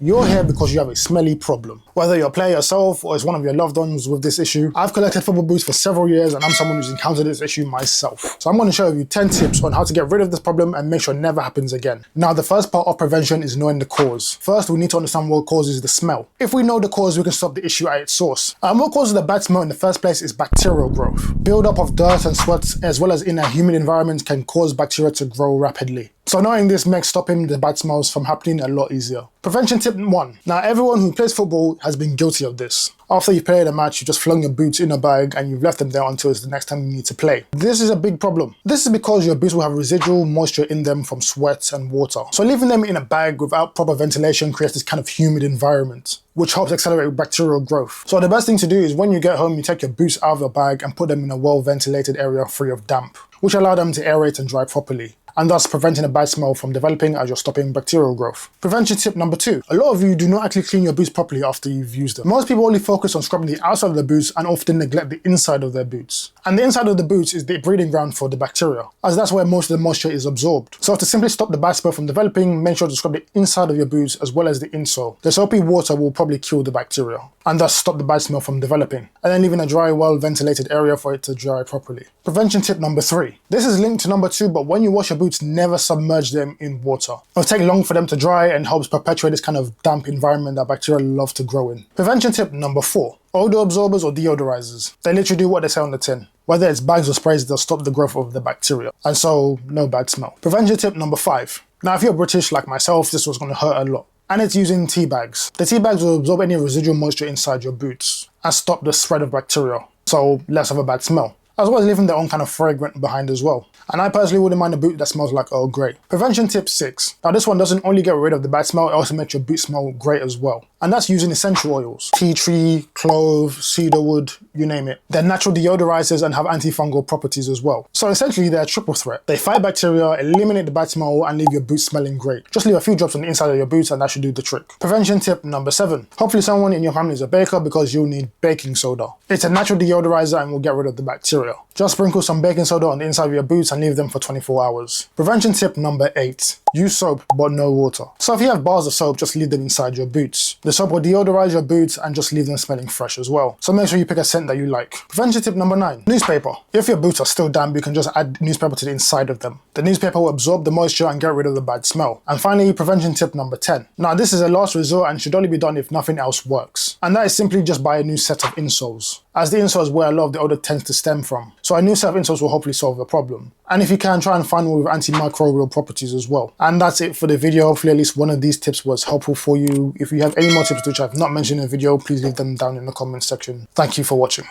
You're here because you have a smelly problem. Whether you're a player yourself or it's one of your loved ones with this issue, I've collected football boots for several years and I'm someone who's encountered this issue myself. So I'm going to show you 10 tips on how to get rid of this problem and make sure it never happens again. Now, the first part of prevention is knowing the cause. First, we need to understand what causes the smell. If we know the cause, we can stop the issue at its source. What causes the bad smell in the first place is bacterial growth. Build-up of dirt and sweat, as well as in a humid environment, can cause bacteria to grow rapidly. So knowing this makes stopping the bad smells from happening a lot easier. Prevention tip 1. Now, everyone who plays football has been guilty of this. After you've played a match, you've just flung your boots in a bag and you've left them there until it's the next time you need to play. This is a big problem. This is because your boots will have residual moisture in them from sweat and water. So leaving them in a bag without proper ventilation creates this kind of humid environment, which helps accelerate bacterial growth. So the best thing to do is when you get home, you take your boots out of your bag and put them in a well-ventilated area free of damp, which allow them to aerate and dry properly, and thus preventing a bad smell from developing as you're stopping bacterial growth. Prevention tip number 2. A lot of you do not actually clean your boots properly after you've used them. Most people only focus on scrubbing the outside of the boots and often neglect the inside of their boots. And the inside of the boots is the breeding ground for the bacteria, as that's where most of the moisture is absorbed. So to simply stop the bad smell from developing, make sure to scrub the inside of your boots as well as the insole. The soapy water will probably kill the bacteria, and thus stop the bad smell from developing, and then leaving a dry, well-ventilated area for it to dry properly. Prevention tip number 3. This is linked to number 2, but when you wash your boots, never submerge them in water. It'll take long for them to dry and helps perpetuate this kind of damp environment that bacteria love to grow in. Prevention tip number 4. Odor absorbers or deodorizers. They literally do what they say on the tin. Whether it's bags or sprays, they'll stop the growth of the bacteria, and so no bad smell. Prevention tip number 5. Now, if you're British like myself, this was going to hurt a lot. And it's using tea bags. The tea bags will absorb any residual moisture inside your boots and stop the spread of bacteria, so less of a bad smell, as well as leaving their own kind of fragrance behind as well. And I personally wouldn't mind a boot that smells like Earl Grey. Prevention tip 6. Now, this one doesn't only get rid of the bad smell, it also makes your boot smell great as well. And that's using essential oils. Tea tree, clove, cedarwood, you name it. They're natural deodorizers and have antifungal properties as well. So essentially they're a triple threat. They fight bacteria, eliminate the bad smell, and leave your boots smelling great. Just leave a few drops on the inside of your boots and that should do the trick. Prevention tip number 7. Hopefully someone in your family is a baker because you'll need baking soda. It's a natural deodorizer and will get rid of the bacteria. Just sprinkle some baking soda on the inside of your boots and leave them for 24 hours. Prevention tip number 8. Use soap but no water. So if you have bars of soap, just leave them inside your boots. The soap will deodorize your boots and just leave them smelling fresh as well. So make sure you pick a scent that you like. Prevention tip number 9. Newspaper. If your boots are still damp, you can just add newspaper to the inside of them. The newspaper will absorb the moisture and get rid of the bad smell. And finally, prevention tip number 10. Now, this is a last resort and should only be done if nothing else works. And that is simply just buy a new set of insoles, as the insole is where a lot of the odor tends to stem from. So a new set of insoles will hopefully solve the problem. And if you can, try and find one with antimicrobial properties as well. And that's it for the video. Hopefully at least one of these tips was helpful for you. If you have any more tips which I've not mentioned in the video, please leave them down in the comment section. Thank you for watching.